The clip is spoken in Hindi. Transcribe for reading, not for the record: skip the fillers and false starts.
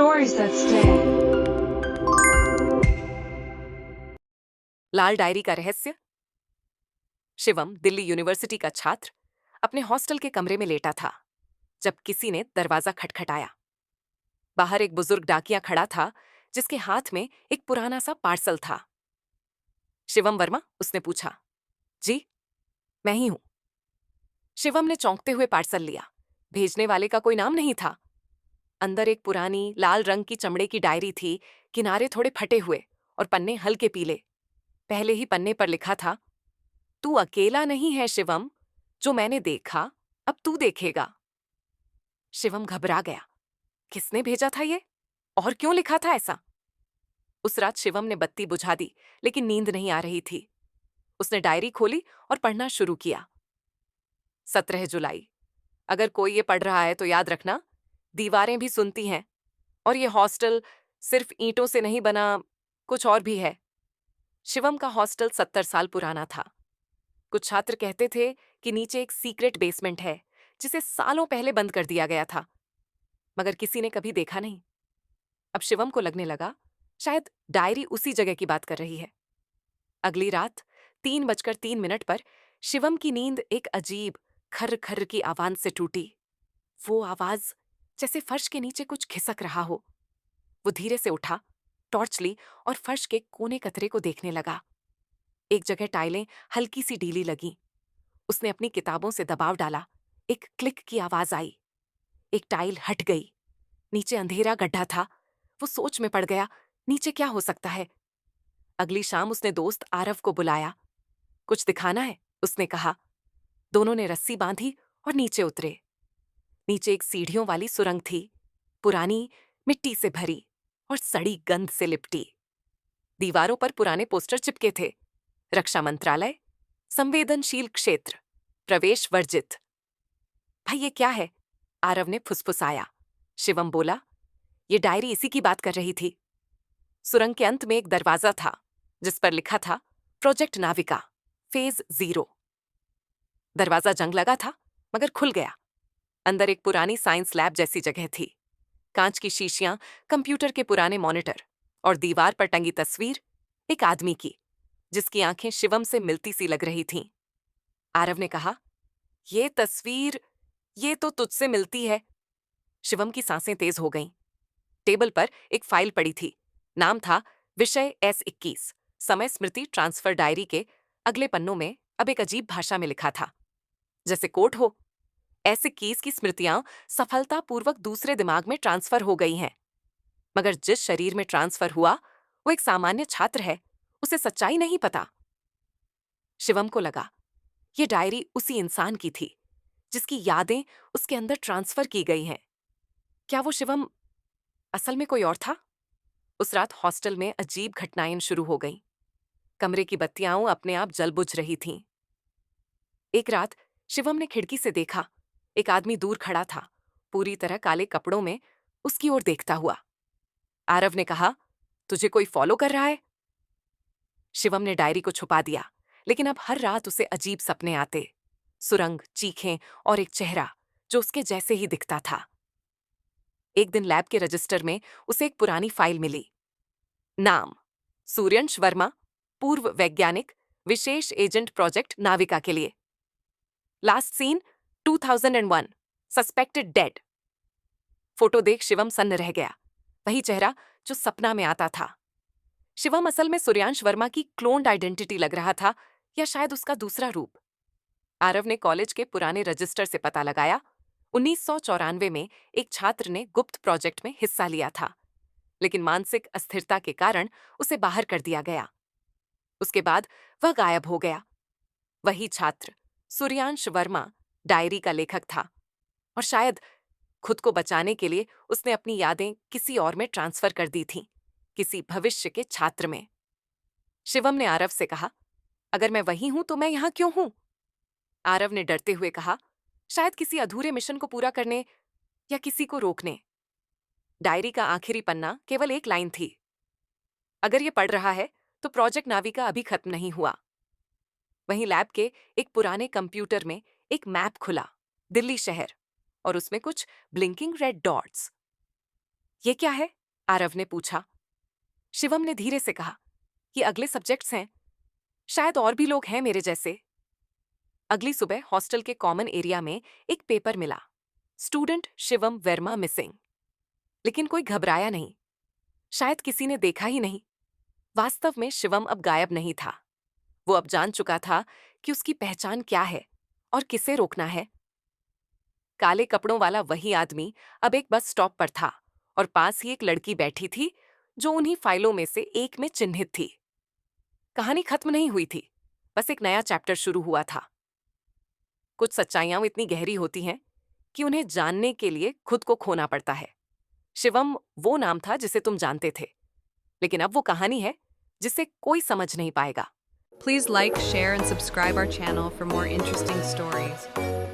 Stories that stay. Lal diary का रहस्य। शिवम, दिल्ली यूनिवर्सिटी का छात्र, अपने हॉस्टल के कमरे में लेटा था जब किसी ने दरवाजा खटखटाया। बाहर एक बुजुर्ग डाकिया खड़ा था जिसके हाथ में एक पुराना सा पार्सल था। शिवम वर्मा, उसने पूछा। जी, मैं ही हूं। शिवम ने चौंकते हुए पार्सल लिया। भेजने वाले का कोई नाम नहीं था। अंदर एक पुरानी लाल रंग की चमड़े की डायरी थी, किनारे थोड़े फटे हुए और पन्ने हल्के पीले। पहले ही पन्ने पर लिखा था, तू अकेला नहीं है शिवम, जो मैंने देखा अब तू देखेगा। शिवम घबरा गया। किसने भेजा था ये, और क्यों लिखा था ऐसा? उस रात शिवम ने बत्ती बुझा दी, लेकिन नींद नहीं आ रही थी। उसने डायरी खोली और पढ़ना शुरू किया। 17 जुलाई। अगर कोई ये पढ़ रहा है तो याद रखना, दीवारें भी सुनती हैं, और ये हॉस्टल सिर्फ ईंटों से नहीं बना, कुछ और भी है। शिवम का हॉस्टल 70 साल पुराना था। कुछ छात्र कहते थे कि नीचे एक सीक्रेट बेसमेंट है जिसे सालों पहले बंद कर दिया गया था, मगर किसी ने कभी देखा नहीं। अब शिवम को लगने लगा शायद डायरी उसी जगह की बात कर रही है। अगली रात 3:03 पर शिवम की नींद एक अजीब खर्र खर्र की आवाज से टूटी। वो आवाज जैसे फर्श के नीचे कुछ खिसक रहा हो। वो धीरे से उठा, टॉर्च ली और फर्श के कोने कतरे को देखने लगा। एक जगह टाइलें हल्की सी ढीली लगी। उसने अपनी किताबों से दबाव डाला। एक क्लिक की आवाज आई। एक टाइल हट गई। नीचे अंधेरा गड्ढा था। वो सोच में पड़ गया, नीचे क्या हो सकता है। अगली शाम उसने दोस्त आरव को बुलाया। कुछ दिखाना है, उसने कहा। दोनों ने रस्सी बांधी और नीचे उतरे। नीचे एक सीढ़ियों वाली सुरंग थी, पुरानी, मिट्टी से भरी और सड़ी गंध से लिपटी। दीवारों पर पुराने पोस्टर चिपके थे। रक्षा मंत्रालय, संवेदनशील क्षेत्र, प्रवेश वर्जित। भाई ये क्या है? आरव ने फुसफुसाया। शिवम बोला, ये डायरी इसी की बात कर रही थी। सुरंग के अंत में एक दरवाजा था जिस पर लिखा था, प्रोजेक्ट नाविका, फेज 0। दरवाजा जंग लगा था, मगर खुल गया। अंदर एक पुरानी साइंस लैब जैसी जगह थी। कांच की शीशियां, कंप्यूटर के पुराने मॉनिटर और दीवार पर टंगी तस्वीर एक आदमी की, जिसकी आंखें शिवम से मिलती सी लग रही थीं। आरव ने कहा, ये तस्वीर, ये तो तुझसे मिलती है। शिवम की सांसें तेज हो गईं। टेबल पर एक फाइल पड़ी थी। नाम था विषय S21, समय स्मृति ट्रांसफर डायरी के अगले पन्नों में अब एक अजीब भाषा में लिखा था, जैसे कोट हो। S21 की स्मृतियां सफलतापूर्वक दूसरे दिमाग में ट्रांसफर हो गई हैं, मगर जिस शरीर में ट्रांसफर हुआ वो एक सामान्य छात्र है, उसे सच्चाई नहीं पता। शिवम को लगा ये डायरी उसी इंसान की थी जिसकी यादें उसके अंदर ट्रांसफर की गई हैं। क्या वो शिवम असल में कोई और था? उस रात हॉस्टल में अजीब घटनाएं शुरू हो गईं। कमरे की बत्तियां अपने आप जल बुझ रही थीं। एक रात शिवम ने खिड़की से देखा, एक आदमी दूर खड़ा था, पूरी तरह काले कपड़ों में, उसकी ओर देखता हुआ। आरव ने कहा, तुझे कोई फॉलो कर रहा है? शिवम ने डायरी को छुपा दिया, लेकिन अब हर रात उसे अजीब सपने आते। सुरंग, चीखें और एक चेहरा जो उसके जैसे ही दिखता था। एक दिन लैब के रजिस्टर में उसे एक पुरानी फाइल मिली। नाम, सूर्यंश वर्मा, पूर्व वैज्ञानिक, विशेष एजेंट प्रोजेक्ट नाविका के लिए। Last seen 2001, suspected dead. Photo देख शिवम सन्न रह गया। वही चेहरा जो सपना में आता था। शिवम असल में सूर्यांश वर्मा की क्लोन्ड आइडेंटिटी लग रहा था, या शायद उसका दूसरा रूप। आरव ने कॉलेज के पुराने रजिस्टर से पता लगाया। 1994 में एक छात्र ने गुप्त प्रोजेक्ट में हिस्सा लिया था, लेकिन मानसिक अस्थिरता के कारण उसे बाहर कर दिया गया। उसके बाद वह गायब हो गया। वही छात्र, सूर्यांश वर्मा, डायरी का लेखक था, और शायद खुद को बचाने के लिए उसने अपनी यादें किसी और में ट्रांसफर कर दी थीं, किसी भविष्य के छात्र में। शिवम ने आरव से कहा, अगर मैं वही हूं तो मैं यहां क्यों हूं? आरव ने डरते हुए कहा, शायद किसी अधूरे मिशन को पूरा करने या किसी को रोकने। डायरी का आखिरी पन्ना केवल एक लाइन थी, अगर ये पढ़ रहा है तो प्रोजेक्ट नाविका अभी खत्म नहीं हुआ। वहीं लैब के एक पुराने कंप्यूटर में एक मैप खुला, दिल्ली शहर, और उसमें कुछ ब्लिंकिंग रेड डॉट्स। ये क्या है? आरव ने पूछा। शिवम ने धीरे से कहा, ये अगले सब्जेक्ट्स हैं। शायद और भी लोग हैं मेरे जैसे। अगली सुबह हॉस्टल के कॉमन एरिया में एक पेपर मिला, स्टूडेंट शिवम वर्मा मिसिंग। लेकिन कोई घबराया नहीं। शायद किसी ने देखा ही नहीं। वास्तव में शिवम अब गायब नहीं था। वो अब जान चुका था कि उसकी पहचान क्या है और किसे रोकना है। काले कपड़ों वाला वही आदमी अब एक बस स्टॉप पर था और पास ही एक लड़की बैठी थी जो उन्हीं फाइलों में से एक में चिन्हित थी। कहानी खत्म नहीं हुई थी, बस एक नया चैप्टर शुरू हुआ था। कुछ सच्चाइयां इतनी गहरी होती हैं कि उन्हें जानने के लिए खुद को खोना पड़ता है। शिवम वो नाम था जिसे तुम जानते थे, लेकिन अब वो कहानी है जिसे कोई समझ नहीं पाएगा। Please like, share, and subscribe our channel for more interesting stories.